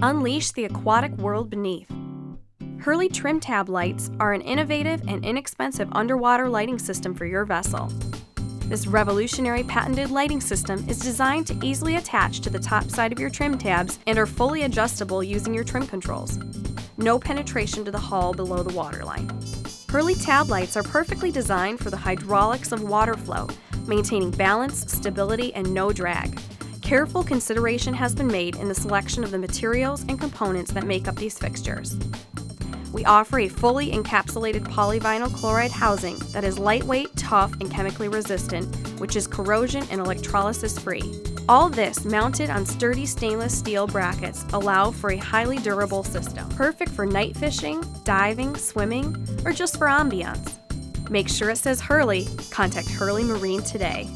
Unleash the aquatic world beneath. Hurley Trim Tab Lights are an innovative and inexpensive underwater lighting system for your vessel. This revolutionary patented lighting system is designed to easily attach to the top side of your trim tabs and are fully adjustable using your trim controls. No penetration to the hull below the waterline. Hurley Tab Lights are perfectly designed for the hydraulics of water flow, maintaining balance, stability, and no drag. Careful consideration has been made in the selection of the materials and components that make up these fixtures. We offer a fully encapsulated polyvinyl chloride housing that is lightweight, tough, and chemically resistant, which is corrosion and electrolysis free. All this mounted on sturdy stainless steel brackets allow for a highly durable system, perfect for night fishing, diving, swimming, or just for ambiance. Make sure it says Hurley. Contact Hurley Marine today.